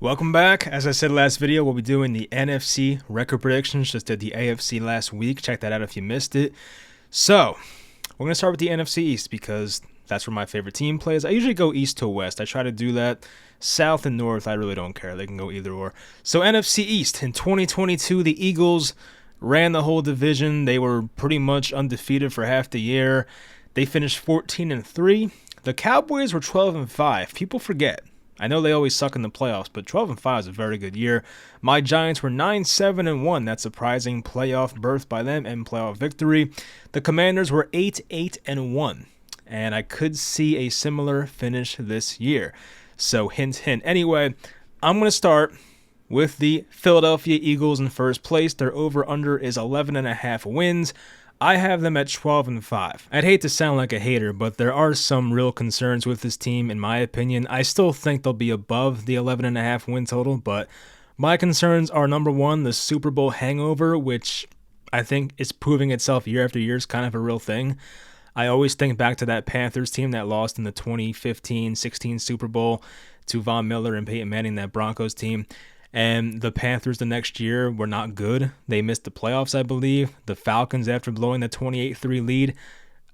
Welcome back. As I said last video, we'll be doing the NFC Record Predictions. Just did the AFC last week. Check that out if you missed it. So, we're going to start with the NFC East because that's where my favorite team plays. I usually go East to West. I try to do that. South and North, I really don't care. They can go either or. So, NFC East. In 2022, the Eagles ran the whole division. They were pretty much undefeated for half the year. They finished 14-3. The Cowboys were 12-5. People forget. I know they always suck in the playoffs, but 12-5 is a very good year. My Giants were 9-7-1. That's surprising playoff berth by them and playoff victory. The Commanders were 8-8-1, and I could see a similar finish this year. So hint, hint. Anyway, I'm going to start with the Philadelphia Eagles in first place. Their over-under is 11.5 wins. I have them at 12-5. I'd hate to sound like a hater, but there are some real concerns with this team, in my opinion. I still think they'll be above the 11.5 win total, but my concerns are, number one, the Super Bowl hangover, which I think is proving itself year after year is kind of a real thing. I always think back to that Panthers team that lost in the 2015-16 Super Bowl to Von Miller and Peyton Manning, that Broncos team. And the Panthers the next year were not good. They missed the playoffs, I believe. The Falcons, after blowing the 28-3 lead,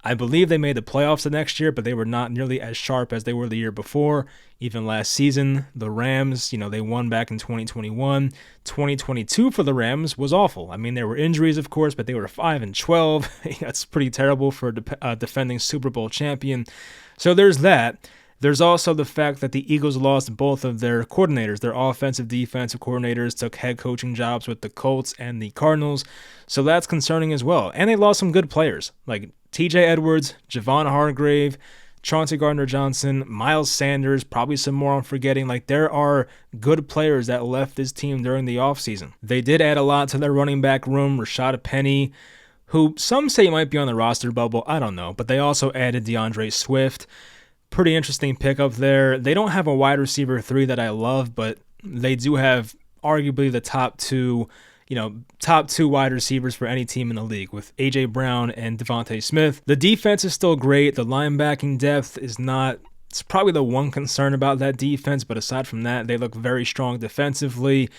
I believe they made the playoffs the next year, but they were not nearly as sharp as they were the year before. Even last season, the Rams, they won back in 2021. 2022 for the Rams was awful. I mean, there were injuries, of course, but they were 5-12. That's pretty terrible for a defending Super Bowl champion. So there's that. There's also the fact that the Eagles lost both of their coordinators. Their offensive, defensive coordinators took head coaching jobs with the Colts and the Cardinals, so that's concerning as well. And they lost some good players, like TJ Edwards, Javon Hargrave, Chauncey Gardner-Johnson, Miles Sanders, probably some more I'm forgetting. There are good players that left this team during the offseason. They did add a lot to their running back room. Rashad Penny, who some say might be on the roster bubble, I don't know, but they also added DeAndre Swift. Pretty interesting pickup there. They don't have a wide receiver 3 that I love, but they do have arguably the top two wide receivers for any team in the league with A.J. Brown and Devontae Smith. The defense is still great. The linebacking depth is not. It's probably the one concern about that defense, but aside from that, they look very strong defensively.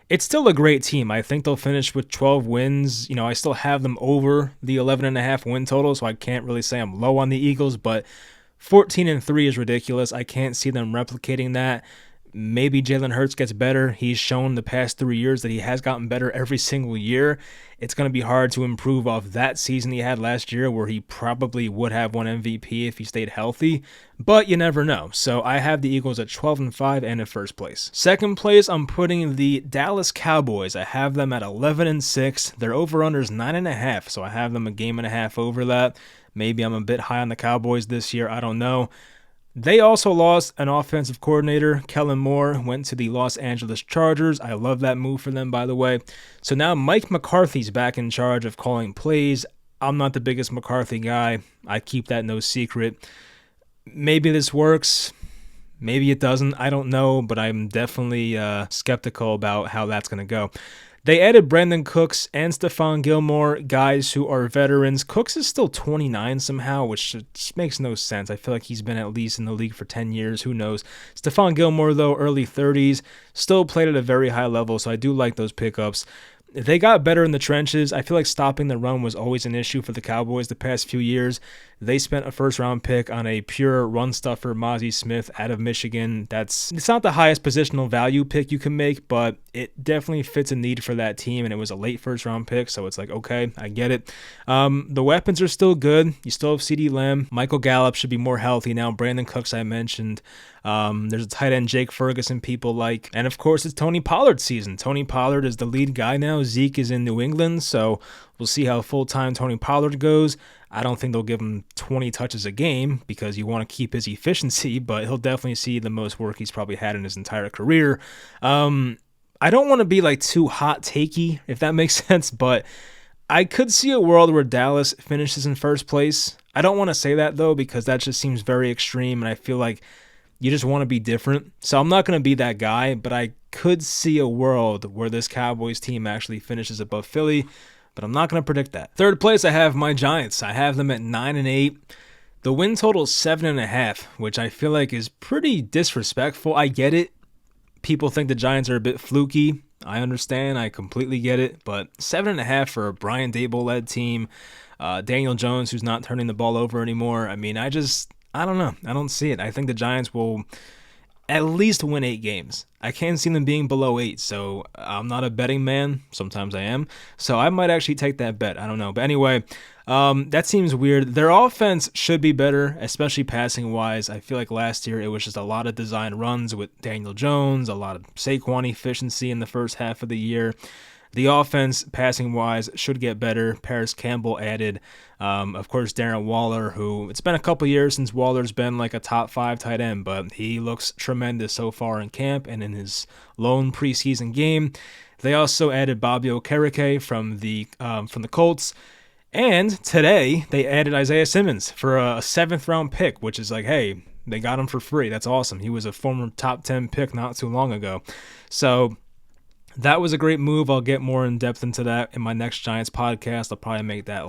It's still a great team. I think they'll finish with 12 wins. I still have them over the 11.5 win total, so I can't really say I'm low on the Eagles, but 14-3 is ridiculous. I can't see them replicating that. Maybe Jalen Hurts gets better. He's shown the past 3 years that he has gotten better every single year. It's going to be hard to improve off that season he had last year where he probably would have won MVP if he stayed healthy, but you never know. So I have the Eagles at 12-5 and in first place. Second place, I'm putting the Dallas Cowboys. I have them at 11-6. Their over-under is 9.5, so I have them a game and a half over that. Maybe I'm a bit high on the Cowboys this year. I don't know. They also lost an offensive coordinator. Kellen Moore went to the Los Angeles Chargers. I love that move for them, by the way. So now Mike McCarthy's back in charge of calling plays. I'm not the biggest McCarthy guy. I keep that no secret. Maybe this works. Maybe it doesn't. I don't know, but I'm definitely skeptical about how that's going to go. They added Brandon Cooks and Stephon Gilmore, guys who are veterans. Cooks is still 29 somehow, which just makes no sense. I feel like he's been at least in the league for 10 years. Who knows? Stephon Gilmore, though, early 30s, still played at a very high level, so I do like those pickups. They got better in the trenches. I feel like stopping the run was always an issue for the Cowboys the past few years. They spent a first-round pick on a pure run stuffer, Mozzie Smith, out of Michigan. It's not the highest positional value pick you can make, but it definitely fits a need for that team, and it was a late first-round pick, so it's like, okay, I get it. The weapons are still good. You still have CeeDee Lamb. Michael Gallup should be more healthy now. Brandon Cooks, I mentioned. There's a tight end, Jake Ferguson, people like. And, of course, it's Tony Pollard's season. Tony Pollard is the lead guy now. Zeke is in New England, so we'll see how full-time Tony Pollard goes. I don't think they'll give him 20 touches a game because you want to keep his efficiency, but he'll definitely see the most work he's probably had in his entire career. I don't want to be too hot takey, if that makes sense, but I could see a world where Dallas finishes in first place. I don't want to say that, though, because that just seems very extreme, and I feel like you just want to be different. So I'm not going to be that guy, but I could see a world where this Cowboys team actually finishes above Philly, but I'm not going to predict that. Third place, I have my Giants. I have them at 9-8. The win total is 7.5, which I feel like is pretty disrespectful. I get it. people think the Giants are a bit fluky. I understand. I completely get it. But 7.5 for a Brian Dable-led team. Daniel Jones, who's not turning the ball over anymore. I mean, I don't know. I don't see it. I think the Giants will at least win 8 games. I can't see them being below 8, so I'm not a betting man. Sometimes I am. So I might actually take that bet. I don't know. But anyway, that seems weird. Their offense should be better, especially passing-wise. I feel like last year it was just a lot of design runs with Daniel Jones, a lot of Saquon efficiency in the first half of the year. The offense, passing-wise, should get better. Paris Campbell added. Of course, Darren Waller, who it's been a couple years since Waller's been like a top 5 tight end, but he looks tremendous so far in camp and in his lone preseason game. They also added Bobby Okereke from the Colts. And today, they added Isaiah Simmons for a 7th-round pick, which is like, hey, they got him for free. That's awesome. He was a former top 10 pick not too long ago. So that was a great move. I'll get more in depth into that in my next Giants podcast. I'll probably make that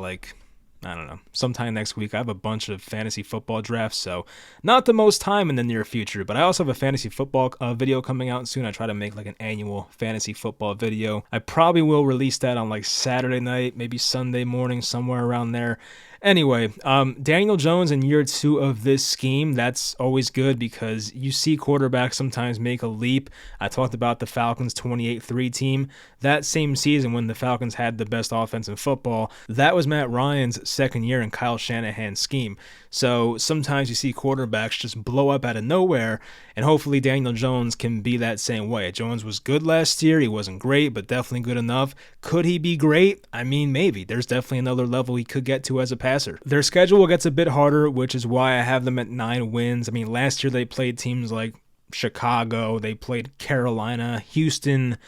I don't know, sometime next week. I have a bunch of fantasy football drafts, so not the most time in the near future, but I also have a fantasy football video coming out soon. I try to make an annual fantasy football video. I probably will release that on Saturday night, maybe Sunday morning, somewhere around there. Anyway, Daniel Jones in year 2 of this scheme, that's always good because you see quarterbacks sometimes make a leap. I talked about the Falcons 28-3 team. That same season when the Falcons had the best offense in football, that was Matt Ryan's second year in Kyle Shanahan's scheme. So sometimes you see quarterbacks just blow up out of nowhere, and hopefully Daniel Jones can be that same way. Jones was good last year. He wasn't great, but definitely good enough. Could he be great? I mean, maybe. There's definitely another level he could get to as a passer. Their schedule gets a bit harder, which is why I have them at 9 wins. I mean, last year they played teams like Chicago. They played Carolina, Houston,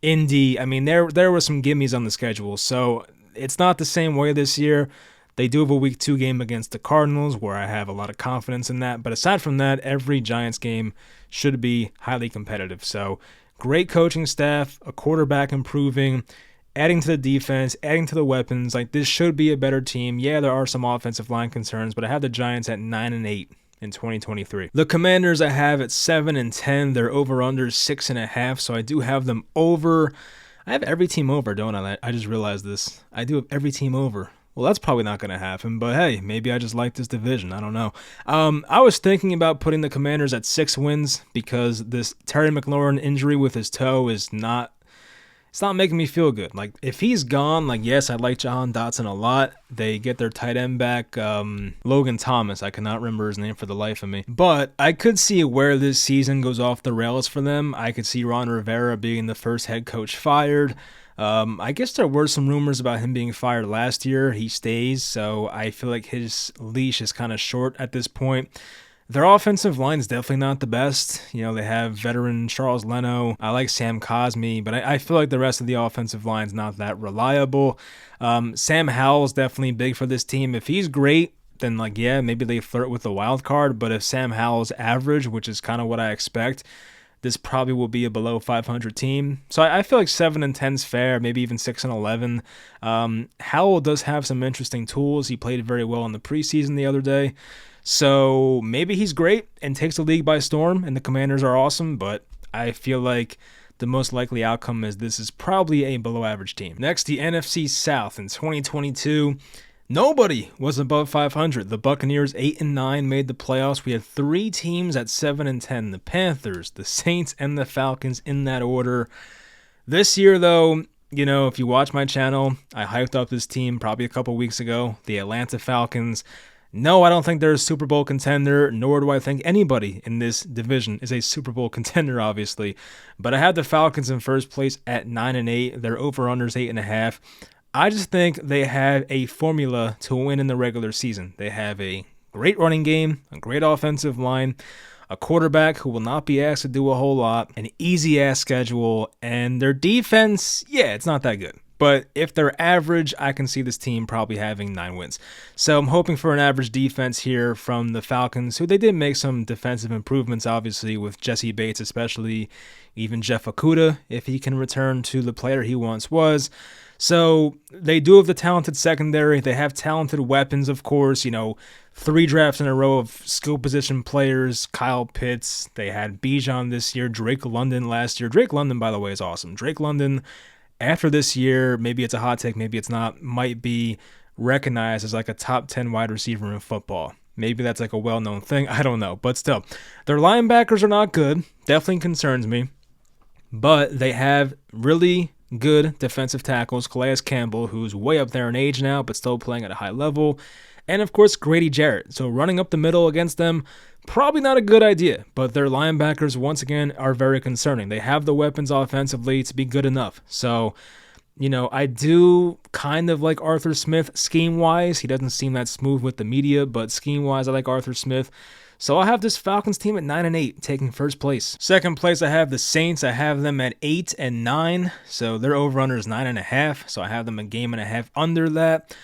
Indy. I mean, there were some gimmies on the schedule, so it's not the same way this year. They do have a week 2 game against the Cardinals where I have a lot of confidence in that. But aside from that, every Giants game should be highly competitive. So great coaching staff, a quarterback improving, adding to the defense, adding to the weapons. This should be a better team. Yeah, there are some offensive line concerns, but I have the Giants at 9-8 in 2023. The Commanders I have at 7-10. They're over-under 6.5, so I do have them over. I have every team over, don't I? I just realized this. I do have every team over. Well, that's probably not going to happen, but hey, maybe I just like this division. I don't know. I was thinking about putting the Commanders at 6 wins because this Terry McLaurin injury with his toe is not making me feel good. If he's gone, yes, I like Jahan Dotson a lot. They get their tight end back, Logan Thomas. I cannot remember his name for the life of me. But I could see where this season goes off the rails for them. I could see Ron Rivera being the first head coach fired. I guess there were some rumors about him being fired last year. He stays, so I feel like his leash is kind of short at this point. Their offensive line is definitely not the best. They have veteran Charles Leno. I like Sam Cosmi, but I feel like the rest of the offensive line is not that reliable. Sam Howell is definitely big for this team. If he's great, then yeah, maybe they flirt with the wild card. But if Sam Howell's average, which is kind of what I expect, this probably will be a below 500 team. So I feel like 7-10 is fair, maybe even 6-11. Howell does have some interesting tools. He played very well in the preseason the other day. So maybe he's great and takes the league by storm, and the Commanders are awesome, but I feel like the most likely outcome is this is probably a below-average team. Next, the NFC South in 2022. Nobody was above 500. The Buccaneers 8-9 made the playoffs. We had 3 teams at 7-10. The Panthers, the Saints, and the Falcons in that order. This year, though, if you watch my channel, I hyped up this team probably a couple weeks ago, the Atlanta Falcons. No, I don't think they're a Super Bowl contender, nor do I think anybody in this division is a Super Bowl contender, obviously. But I had the Falcons in first place at 9-8. Their over-under's 8.5. I just think they have a formula to win in the regular season. They have a great running game, a great offensive line, a quarterback who will not be asked to do a whole lot, an easy-ass schedule, and their defense, yeah, it's not that good. but if they're average, I can see this team probably having 9 wins. So I'm hoping for an average defense here from the Falcons, who they did make some defensive improvements, obviously, with Jesse Bates especially, even Jeff Okudah, if he can return to the player he once was. So they do have the talented secondary. They have talented weapons, of course. 3 drafts in a row of skill position players. Kyle Pitts. They had Bijan this year. Drake London last year. Drake London, by the way, is awesome. Drake London, after this year, maybe it's a hot take, maybe it's not, might be recognized as like a top 10 wide receiver in football. Maybe that's like a well-known thing. I don't know. But still, their linebackers are not good. Definitely concerns me. But they have really good defensive tackles. Calais Campbell, who's way up there in age now, but still playing at a high level. And, of course, Grady Jarrett. So running up the middle against them, probably not a good idea. But their linebackers, once again, are very concerning. They have the weapons offensively to be good enough. So, I do kind of like Arthur Smith scheme-wise. He doesn't seem that smooth with the media, but scheme-wise, I like Arthur Smith. So I'll have this Falcons team at 9-8, taking first place. Second place, I have the Saints. I have them at 8-9. So their over-under is 9.5. So I have them a game and a half under that.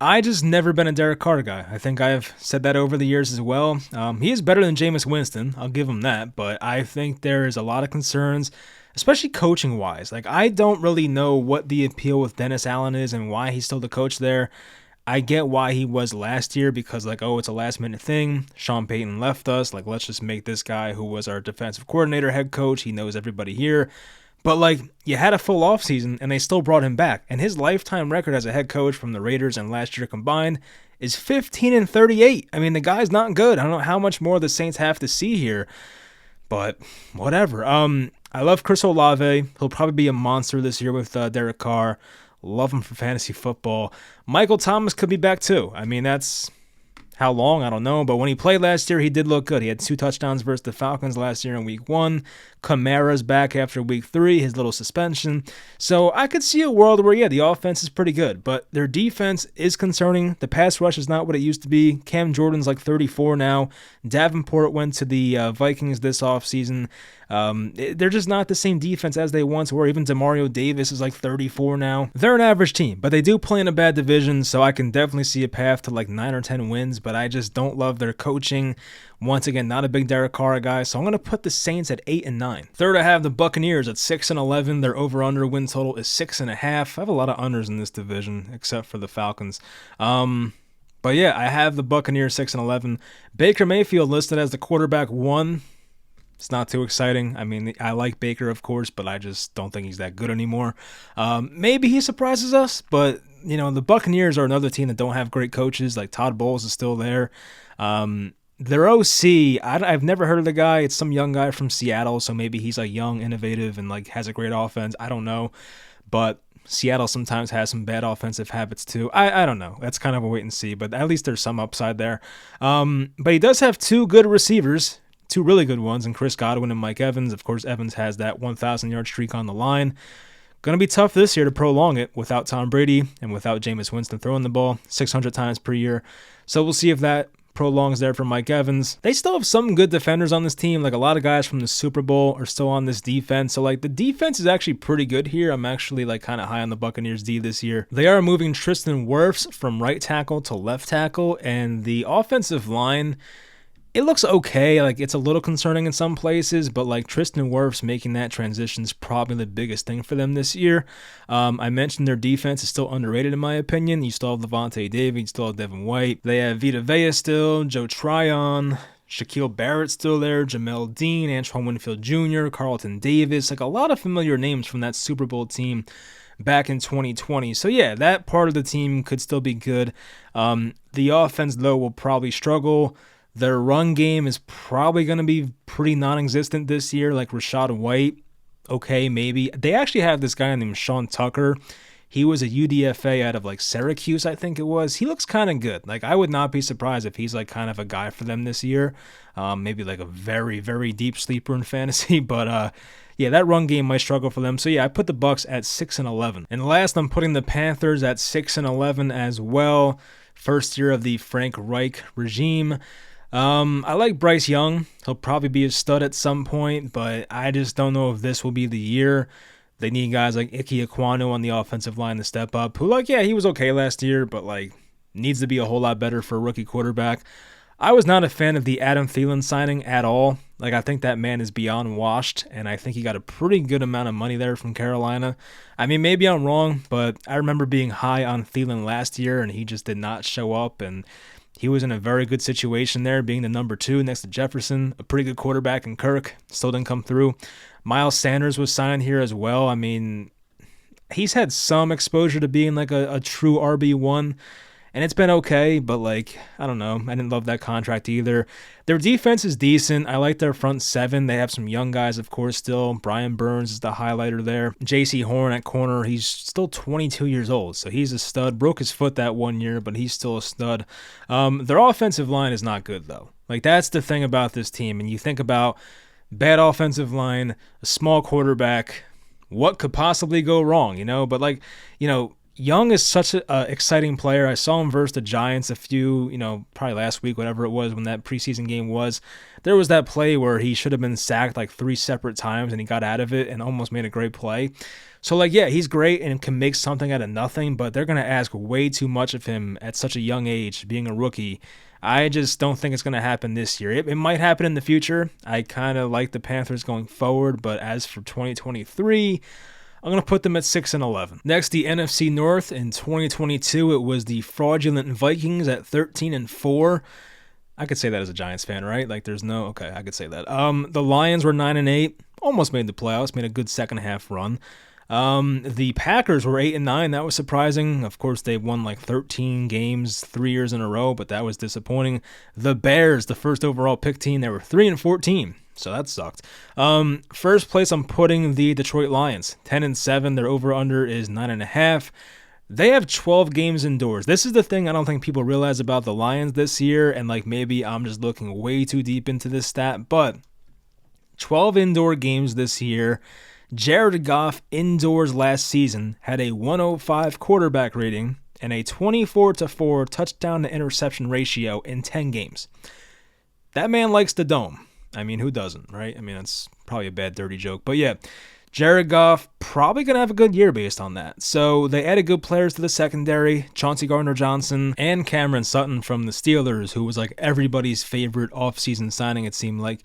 I just never been a Derek Carr guy. I think I've said that over the years as well. He is better than Jameis Winston. I'll give him that. But I think there is a lot of concerns, especially coaching-wise. Like, I don't really know what the appeal with Dennis Allen is and why he's still the coach there. I get why he was last year because, it's a last-minute thing. Sean Payton left us. Let's just make this guy who was our defensive coordinator head coach. He knows everybody here. But, you had a full offseason, and they still brought him back. And his lifetime record as a head coach from the Raiders and last year combined is 15-38. I mean, the guy's not good. I don't know how much more the Saints have to see here. But whatever. I love Chris Olave. He'll probably be a monster this year with Derek Carr. Love him for fantasy football. Michael Thomas could be back too. I mean, that's how long, I don't know. But when he played last year, he did look good. He had 2 touchdowns versus the Falcons last year in week 1. Kamara's back after week 3, his little suspension. So I could see a world where, the offense is pretty good. But their defense is concerning. The pass rush is not what it used to be. Cam Jordan's 34 now. Davenport went to the Vikings this offseason. They're just not the same defense as they once were. Even Demario Davis is 34 now. They're an average team, but they do play in a bad division, so I can definitely see a path to 9 or 10 wins, but I just don't love their coaching. Once again, not a big Derek Carr guy, so I'm going to put the Saints at 8-9. Third, I have the Buccaneers at 6-11. Their over-under win total is 6.5. I have a lot of unders in this division, except for the Falcons. But yeah, I have the Buccaneers 6-11. Baker Mayfield listed as the quarterback 1. It's not too exciting. I mean, I like Baker, of course, but I just don't think he's that good anymore. Maybe he surprises us, but, the Buccaneers are another team that don't have great coaches. Todd Bowles is still there. Their OC, I've never heard of the guy. It's some young guy from Seattle, so maybe he's young, innovative, and has a great offense. I don't know. But Seattle sometimes has some bad offensive habits too. I don't know. That's kind of a wait and see, but at least there's some upside there. But he does have 2 good receivers. 2 really good ones, and Chris Godwin and Mike Evans. Of course, Evans has that 1,000-yard streak on the line. Going to be tough this year to prolong it without Tom Brady and without Jameis Winston throwing the ball 600 times per year. So we'll see if that prolongs there for Mike Evans. They still have some good defenders on this team. A lot of guys from the Super Bowl are still on this defense. So, the defense is actually pretty good here. I'm actually, kind of high on the Buccaneers D this year. They are moving Tristan Wirfs from right tackle to left tackle, and the offensive line, it looks okay. It's a little concerning in some places, but Tristan Wirfs making that transition is probably the biggest thing for them this year. I mentioned their defense is still underrated in my opinion. You still have Levante David, you still have Devin White. They have Vita Vea still, Joe Tryon, Shaquille Barrett still there, Jamel Dean, Antoine Winfield Jr., Carlton Davis. A lot of familiar names from that Super Bowl team back in 2020. So yeah, that part of the team could still be good. The offense, though, will probably struggle. Their run game is probably going to be pretty non-existent this year, Rashad White. Okay, maybe. They actually have this guy named Sean Tucker. He was a UDFA out of Syracuse, I think it was. He looks kind of good. I would not be surprised if he's kind of a guy for them this year. Maybe a very, very deep sleeper in fantasy. But yeah, that run game might struggle for them. So yeah, I put the Bucs at 6-11. And last, I'm putting the Panthers at 6-11 as well. First year of the Frank Reich regime. I like Bryce Young. He'll probably be a stud at some point, but I just don't know if this will be the year. They need guys like Ike Ekwonu on the offensive line to step up, who, like, yeah, he was okay last year, but, like, needs to be a whole lot better for a rookie quarterback. I was not a fan of the Adam Thielen signing at all. Like, I think that man is beyond washed, and I think he got a pretty good amount of money there from Carolina. I mean, maybe I'm wrong, but I remember being high on Thielen last year, and he just did not show up, and he was in a very good situation there, being the number 2 next to Jefferson, a pretty good quarterback in Kirk, still didn't come through. Miles Sanders was signed here as well. I mean, he's had some exposure to being like a true RB1, and it's been okay, but, like, I don't know. I didn't love that contract either. Their defense is decent. I like their front 7. They have some young guys, of course, still. Brian Burns is the highlighter there. J.C. Horn at corner. He's still 22 years old, so he's a stud. Broke his foot that 1 year, but he's still a stud. Their offensive line is not good, though. Like, that's the thing about this team. And you think about bad offensive line, a small quarterback, what could possibly go wrong, you know? But, like, you know, Young is such an exciting player. I saw him versus the Giants a few, probably last week, whatever it was, when that preseason game was. There was that play where he should have been sacked like 3 separate times, and he got out of it and almost made a great play. So, like, yeah, he's great and can make something out of nothing, but they're going to ask way too much of him at such a young age, being a rookie. I just don't think it's going to happen this year. It might happen in the future. I kind of like the Panthers going forward, but as for 2023... I'm going to put them at 6-11. Next, the NFC North. In 2022, it was the fraudulent Vikings at 13-4. I could say that as a Giants fan, right? Like, okay, I could say that. The Lions were 9-8, almost made the playoffs, made a good second half run. The Packers were 8-9. That was surprising. Of course, they won like 13 games 3 years in a row, but that was disappointing. The Bears, the first overall pick team, they were 3-14. So that sucked. First place, I'm putting the Detroit Lions. 10-7. Their over-under is 9.5. They have 12 games indoors. This is the thing I don't think people realize about the Lions this year, and like maybe I'm just looking way too deep into this stat, but 12 indoor games this year. Jared Goff indoors last season had a 105 quarterback rating and a 24-4 touchdown to interception ratio in 10 games. That man likes the dome. I mean, who doesn't, right? I mean, that's probably a bad, dirty joke. But yeah, Jared Goff probably going to have a good year based on that. So they added good players to the secondary, Chauncey Gardner-Johnson and Cameron Sutton from the Steelers, who was like everybody's favorite offseason signing, it seemed like.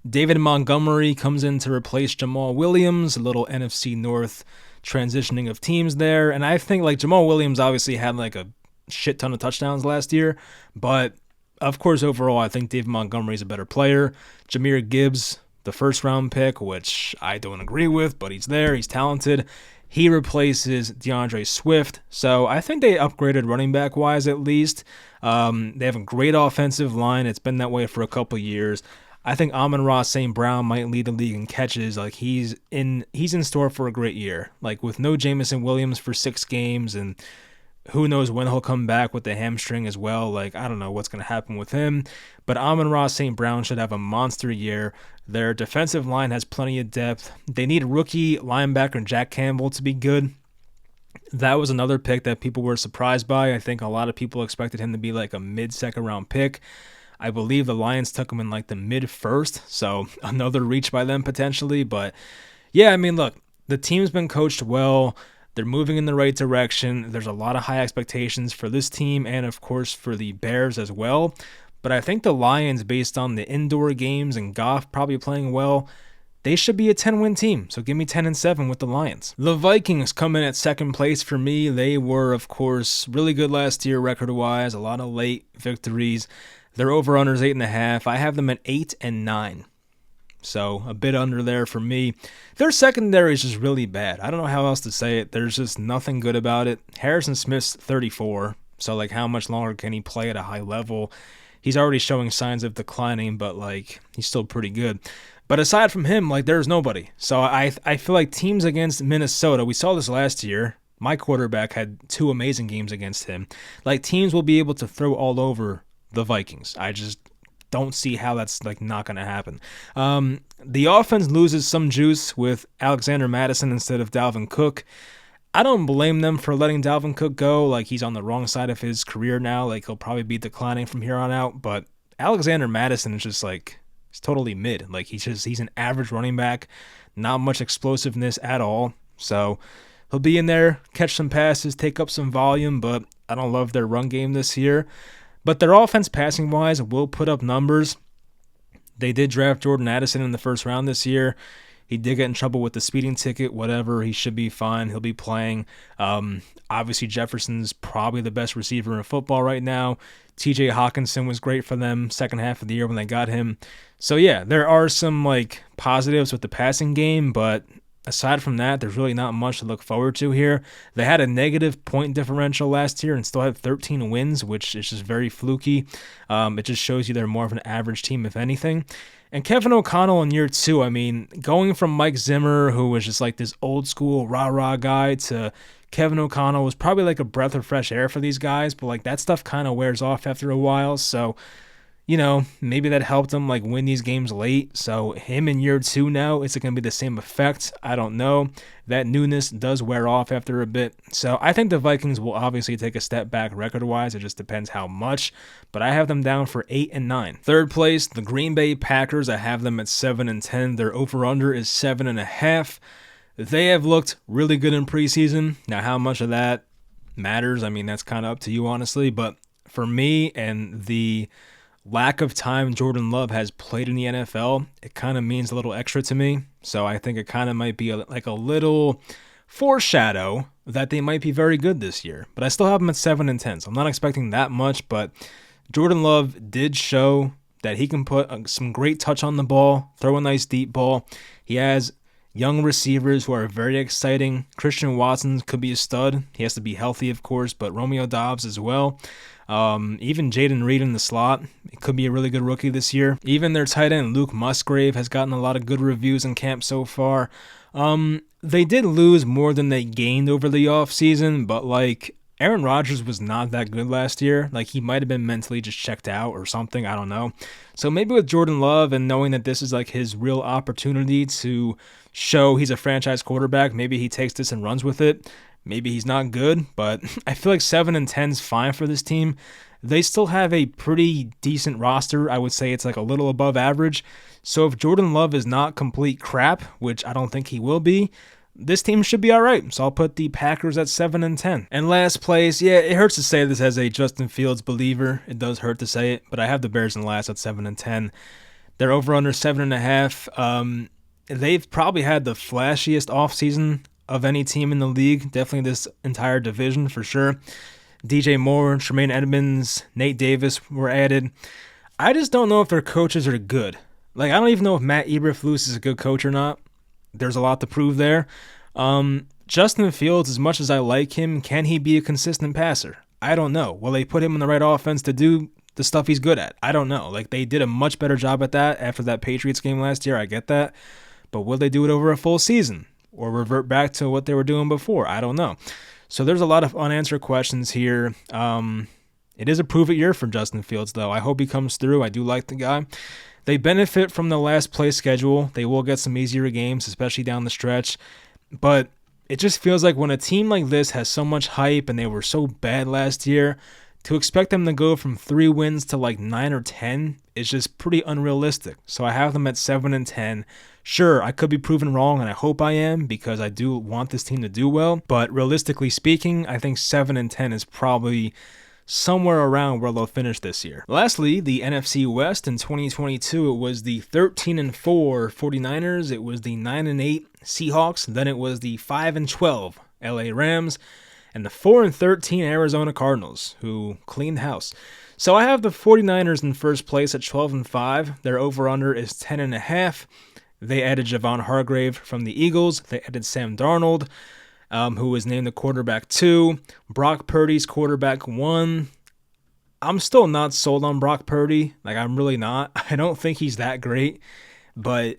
David Montgomery comes in to replace Jamal Williams, a little NFC North transitioning of teams there. And I think like Jamal Williams obviously had like a shit ton of touchdowns last year, but of course, overall, I think David Montgomery is a better player. Jahmyr Gibbs, the first-round pick, which I don't agree with, but he's there. He's talented. He replaces DeAndre Swift. So I think they upgraded running back-wise at least. They have a great offensive line. It's been that way for a couple years. I think Amon-Ra St. Brown might lead the league in catches. Like he's in store for a great year. Like with no Jameson Williams for 6 games, and who knows when he'll come back with the hamstring as well. Like, I don't know what's going to happen with him. But Amon-Ra St. Brown should have a monster year. Their defensive line has plenty of depth. They need rookie linebacker Jack Campbell to be good. That was another pick that people were surprised by. I think a lot of people expected him to be like a mid-second round pick. I believe the Lions took him in like the mid-first. So another reach by them potentially. But yeah, I mean, look, the team's been coached well. They're moving in the right direction. There's a lot of high expectations for this team and, of course, for the Bears as well. But I think the Lions, based on the indoor games and Goff probably playing well, they should be a 10-win team. So give me 10-7 with the Lions. The Vikings come in at second place for me. They were, of course, really good last year record-wise. A lot of late victories. Their over-under is 8.5. I have them at 8-9. So a bit under there for me. Their secondary is just really bad. I don't know how else to say it. There's just nothing good about it. Harrison Smith's 34. So like how much longer can he play at a high level? He's already showing signs of declining, but like he's still pretty good. But aside from him, like there's nobody. So I feel like teams against Minnesota, we saw this last year. My quarterback had 2 amazing games against him. Like teams will be able to throw all over the Vikings. I just don't see how that's like not going to happen. The offense loses some juice with Alexander Mattison instead of Dalvin Cook. I don't blame them for letting Dalvin Cook go. Like he's on the wrong side of his career now. Like he'll probably be declining from here on out. But Alexander Mattison is just like he's totally mid. Like he's an average running back, not much explosiveness at all. So he'll be in there, catch some passes, take up some volume, but I don't love their run game this year. But their offense passing-wise will put up numbers. They did draft Jordan Addison in the first round this year. He did get in trouble with the speeding ticket, whatever. He should be fine. He'll be playing. Obviously, Jefferson's probably the best receiver in football right now. TJ Hawkinson was great for them second half of the year when they got him. So, yeah, there are some positives with the passing game, but aside from that, there's really not much to look forward to here. They had a negative point differential last year and still had 13 wins, which is just very fluky. It just shows you they're more of an average team, if anything. And Kevin O'Connell in year 2, I mean, going from Mike Zimmer, who was just this old school rah-rah guy, to Kevin O'Connell was probably a breath of fresh air for these guys, but that stuff kind of wears off after a while. So, maybe that helped him win these games late. So him in year 2 now, is it going to be the same effect? I don't know. That newness does wear off after a bit. So I think the Vikings will obviously take a step back record-wise. It just depends how much. But I have them down for 8-9. Third place, the Green Bay Packers. I have them at 7-10. Their over-under is 7.5. They have looked really good in preseason. Now, how much of that matters? I mean, that's kind of up to you, honestly. But for me and the lack of time Jordan Love has played in the NFL, it kind of means a little extra to me. So I think it kind of might be a little foreshadow that they might be very good this year. But I still have them at 7-10, so I'm not expecting that much. But Jordan Love did show that he can put some great touch on the ball, throw a nice deep ball. He has young receivers who are very exciting. Christian Watson could be a stud. He has to be healthy, of course, but Romeo Doubs as well. Even Jaden Reed in the slot, it could be a really good rookie this year. Even their tight end, Luke Musgrave, has gotten a lot of good reviews in camp so far. They did lose more than they gained over the offseason, but Aaron Rodgers was not that good last year. He might have been mentally just checked out or something. I don't know. So maybe with Jordan Love and knowing that this is his real opportunity to show he's a franchise quarterback, maybe he takes this and runs with it. Maybe he's not good, but I feel 7-10 is fine for this team. They still have a pretty decent roster. I would say it's a little above average. So if Jordan Love is not complete crap, which I don't think he will be, this team should be all right. So I'll put the Packers at 7-10. And last place, yeah, it hurts to say this as a Justin Fields believer. It does hurt to say it, but I have the Bears in last at 7-10. They're over under 7.5. They've probably had the flashiest offseason of any team in the league. Definitely this entire division for sure. DJ Moore, Tremaine Edmonds, Nate Davis were added. I just don't know if their coaches are good. I don't even know if Matt Eberflus is a good coach or not. There's a lot to prove there. Justin Fields, as much as I like him, can he be a consistent passer? I don't know. Will they put him in the right offense to do the stuff he's good at? I don't know. They did a much better job at that after that Patriots game last year. I get that. But will they do it over a full season or revert back to what they were doing before? I don't know. So there's a lot of unanswered questions here. It is a prove-it year for Justin Fields, though. I hope he comes through. I do like the guy. They benefit from the last place schedule. They will get some easier games, especially down the stretch. But it just feels like when a team like this has so much hype and they were so bad last year, to expect them to go from 3 wins to 9 or 10 is just pretty unrealistic. So I have them at 7-10. Sure, I could be proven wrong, and I hope I am because I do want this team to do well. But realistically speaking, I think 7-10 is probably somewhere around where they'll finish this year. Lastly, the NFC West in 2022, it was the 13-4 49ers, it was the 9-8 Seahawks, then it was the 5-12 LA Rams, and the 4-13 Arizona Cardinals, who cleaned house. So I have the 49ers in first place at 12-5. Their over-under is 10.5. They added Javon Hargrave from the Eagles. They added Sam Darnold, who was named the quarterback 2. Brock Purdy's quarterback 1. I'm still not sold on Brock Purdy. I'm really not. I don't think he's that great, but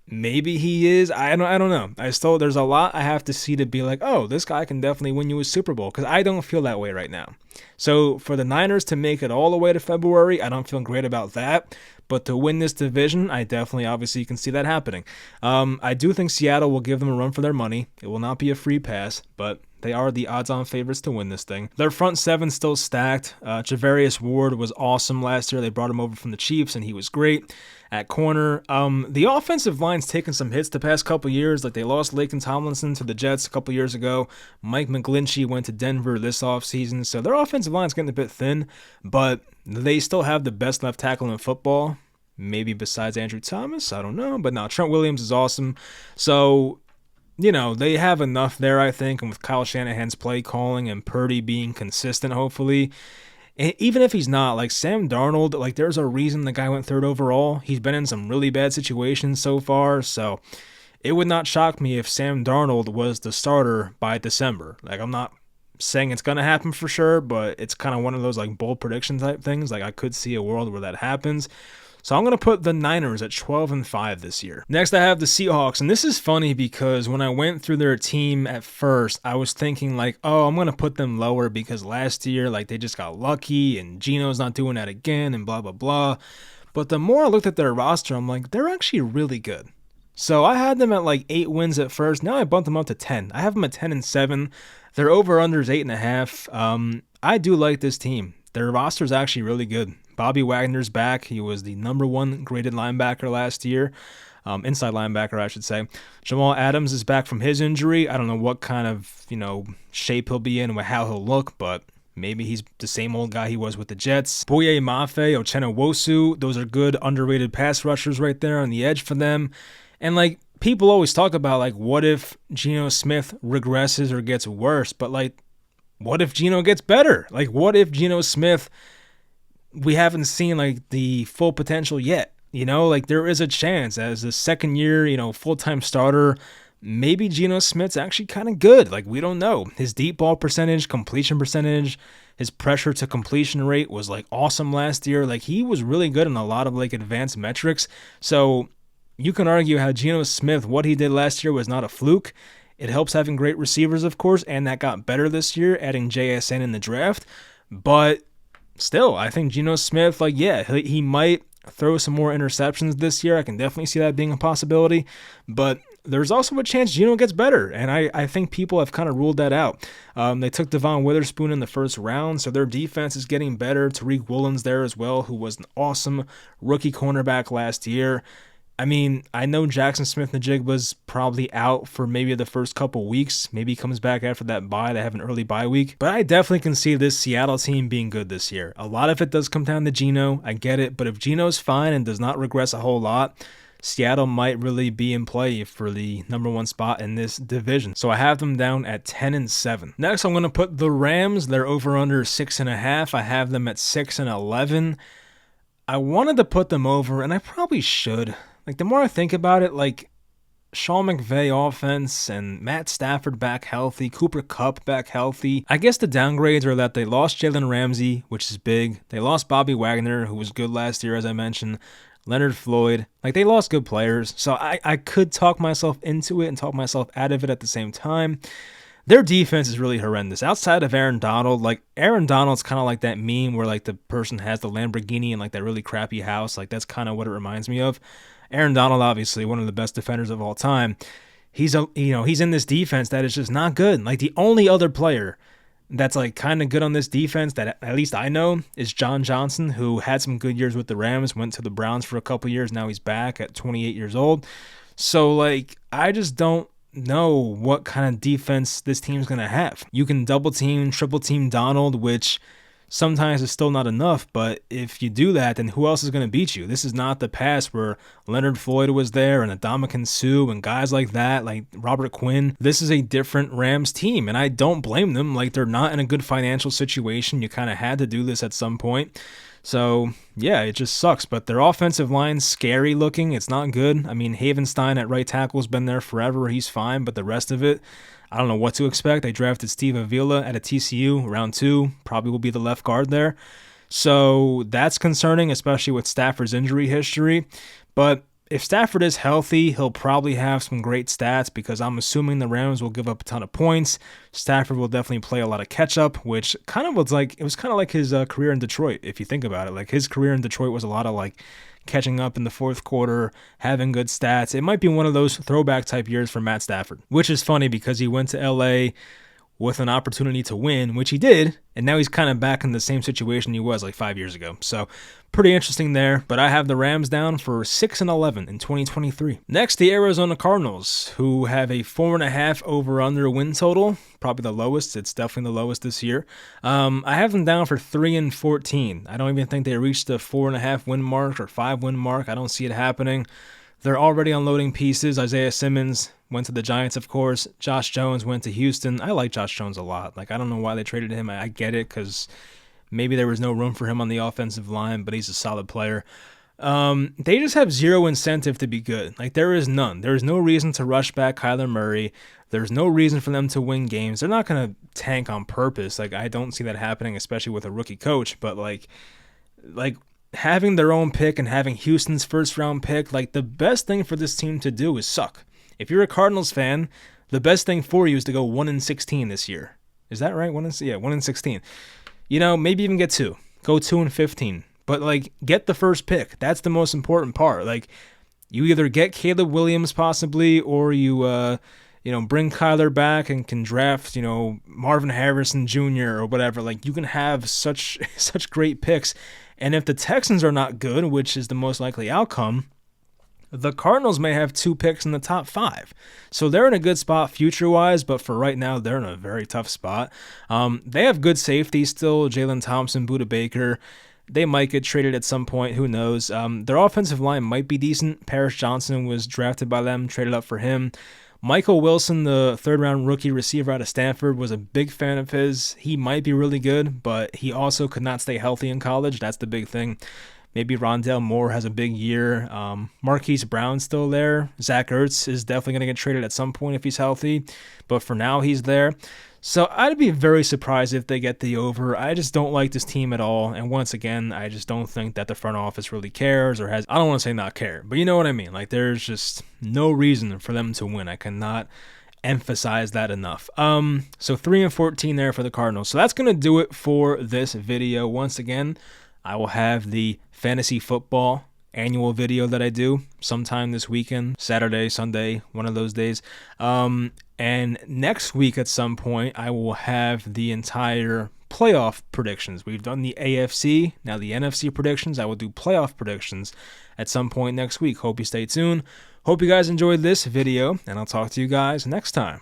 maybe he is. I don't know. There's a lot I have to see to be oh, this guy can definitely win you a Super Bowl, because I don't feel that way right now. So for the Niners to make it all the way to February, I don't feel great about that. But to win this division, I definitely obviously can see that happening. I do think Seattle will give them a run for their money. It will not be a free pass, but they are the odds-on favorites to win this thing. Their front seven still stacked. Javarius Ward was awesome last year. They brought him over from the Chiefs, and he was great. at corner. The offensive line's taken some hits the past couple years. Like, they lost Laken Tomlinson to the Jets a couple years ago. Mike McGlinchey went to Denver this offseason. So their offensive line's getting a bit thin, but they still have the best left tackle in football. Maybe besides Andrew Thomas, I don't know. But no, Trent Williams is awesome. So, you know, they have enough there, I think. And with Kyle Shanahan's play calling and Purdy being consistent, hopefully. And even if he's not, like Sam Darnold, like there's a reason the guy went 3rd overall. He's been in some really bad situations so far. So it would not shock me if Sam Darnold was the starter by December. Like, I'm not saying it's going to happen for sure, but it's kind of one of those like bold prediction type things. Like, I could see a world where that happens. So I'm going to put the Niners at 12-5 this year. Next, I have the Seahawks. And this is funny because when I went through their team at first, I was thinking like, oh, I'm going to put them lower because last year, like, they just got lucky and Geno's not doing that again and blah, blah, blah. But the more I looked at their roster, I'm like, they're actually really good. So I had them at like 8 wins at first. Now I bumped them up to 10. I have them at 10-7. Their over-under is 8.5. I do like this team. Their roster is actually really good. Bobby Wagner's back. He was the number 1 graded linebacker last year. Inside linebacker, I should say. Jamal Adams is back from his injury. I don't know what kind of, shape he'll be in and how he'll look, but maybe he's the same old guy he was with the Jets. Boye Mafe, Uchenna Nwosu, those are good underrated pass rushers right there on the edge for them. And, like, people always talk about, like, what if Geno Smith regresses or gets worse? But, like, what if Geno gets better? Like, what if Geno Smith, we haven't seen, like, the full potential yet? Like, there is a chance as a second year, full-time starter, maybe Geno Smith's actually kind of good. Like, we don't know. His deep ball percentage, completion percentage, his pressure to completion rate was, like, awesome last year. Like, he was really good in a lot of, like, advanced metrics. So you can argue how Geno Smith, what he did last year was not a fluke. It helps having great receivers, of course, and that got better this year, adding JSN in the draft. But still, I think Geno Smith, he might throw some more interceptions this year. I can definitely see that being a possibility. But there's also a chance Geno gets better, and I think people have kind of ruled that out. They took Devon Witherspoon in the first round, so their defense is getting better. Tariq Woolen's there as well, who was an awesome rookie cornerback last year. I mean, I know Jackson Smith-Njigba's probably out for maybe the first couple weeks. Maybe he comes back after that bye. They have an early bye week. But I definitely can see this Seattle team being good this year. A lot of it does come down to Geno. I get it. But if Geno's fine and does not regress a whole lot, Seattle might really be in play for the number 1 spot in this division. So I have them down at 10-7. Next, I'm going to put the Rams. They're over under 6.5. I have them at 6-11. I wanted to put them over, and I probably should. Like, the more I think about it, like, Sean McVay offense and Matt Stafford back healthy, Cooper Kupp back healthy. I guess the downgrades are that they lost Jalen Ramsey, which is big. They lost Bobby Wagner, who was good last year, as I mentioned. Leonard Floyd. Like, they lost good players. So I could talk myself into it and talk myself out of it at the same time. Their defense is really horrendous. Outside of Aaron Donald, like, Aaron Donald's kind of like that meme where, like, the person has the Lamborghini and, like, that really crappy house. Like, that's kind of what it reminds me of. Aaron Donald, obviously, one of the best defenders of all time. He's in this defense that is just not good. Like, the only other player that's, like, kind of good on this defense that at least I know is John Johnson, who had some good years with the Rams, went to the Browns for a couple years. Now he's back at 28 years old. So, like, I just don't know what kind of defense this team's going to have. You can double team, triple team Donald, which sometimes is still not enough, but if you do that, then who else is going to beat you? This is not the past where Leonard Floyd was there and Ndamukong Suh and guys like that, like Robert Quinn. This is a different Rams team, and I don't blame them. Like, they're not in a good financial situation. You kind of had to do this at some point. So, yeah, it just sucks. But their offensive line's scary looking. It's not good. I mean, Havenstein at right tackle has been there forever. He's fine, but the rest of it, I don't know what to expect. They drafted Steve Avila at a TCU, round 2. Probably will be the left guard there. So that's concerning, especially with Stafford's injury history. But if Stafford is healthy, he'll probably have some great stats because I'm assuming the Rams will give up a ton of points. Stafford will definitely play a lot of catch-up, which kind of was like, it was kind of like his career in Detroit, if you think about it. Like, his career in Detroit was a lot of, like, catching up in the fourth quarter, having good stats. It might be one of those throwback type years for Matt Stafford, which is funny because he went to LA with an opportunity to win, which he did, and now he's kind of back in the same situation he was like 5 years ago. So pretty interesting there, but I have the Rams down for 6-11 in 2023. Next, the Arizona Cardinals, who have a 4.5 over/under win total, probably the lowest. It's definitely the lowest this year. I have them down for 3-14. I don't even think they reached the 4.5 win mark or 5 win mark. I don't see it happening. They're already unloading pieces. Isaiah Simmons went to the Giants, of course. Josh Jones went to Houston. I like Josh Jones a lot. Like, I don't know why they traded him. I get it, because maybe there was no room for him on the offensive line, but he's a solid player. They just have zero incentive to be good. Like, there is none. There is no reason to rush back Kyler Murray. There's no reason for them to win games. They're not going to tank on purpose. Like, I don't see that happening, especially with a rookie coach. But, like having their own pick and having Houston's first-round pick, like, the best thing for this team to do is suck. If you're a Cardinals fan, the best thing for you is to go 1-16 this year. Is that right? 1-16. You know, maybe even get 2. Go 2-15. But, like, get the first pick. That's the most important part. Like, you either get Caleb Williams possibly, or you bring Kyler back and can draft, Marvin Harrison Jr. or whatever. Like, you can have such great picks. And if the Texans are not good, which is the most likely outcome, the Cardinals may have 2 picks in the top 5. So they're in a good spot future-wise, but for right now, they're in a very tough spot. They have good safety still, Jalen Thompson, Budda Baker. They might get traded at some point, who knows. Their offensive line might be decent. Paris Johnson was drafted by them, traded up for him. Michael Wilson, the third-round rookie receiver out of Stanford, was a big fan of his. He might be really good, but he also could not stay healthy in college. That's the big thing. Maybe Rondale Moore has a big year. Marquise Brown's still there. Zach Ertz is definitely going to get traded at some point if he's healthy, but for now he's there. So I'd be very surprised if they get the over. I just don't like this team at all, and once again, I just don't think that the front office really cares or has, I don't want to say not care, but you know what I mean. Like, there's just no reason for them to win. I cannot emphasize that enough. So 3-14 there for the Cardinals. So that's going to do it for this video. Once again, I will have the fantasy football annual video that I do sometime this weekend, Saturday, Sunday, one of those days. And next week at some point, I will have the entire playoff predictions. We've done the AFC, now the NFC predictions. I will do playoff predictions at some point next week. Hope you stay tuned. Hope you guys enjoyed this video, and I'll talk to you guys next time.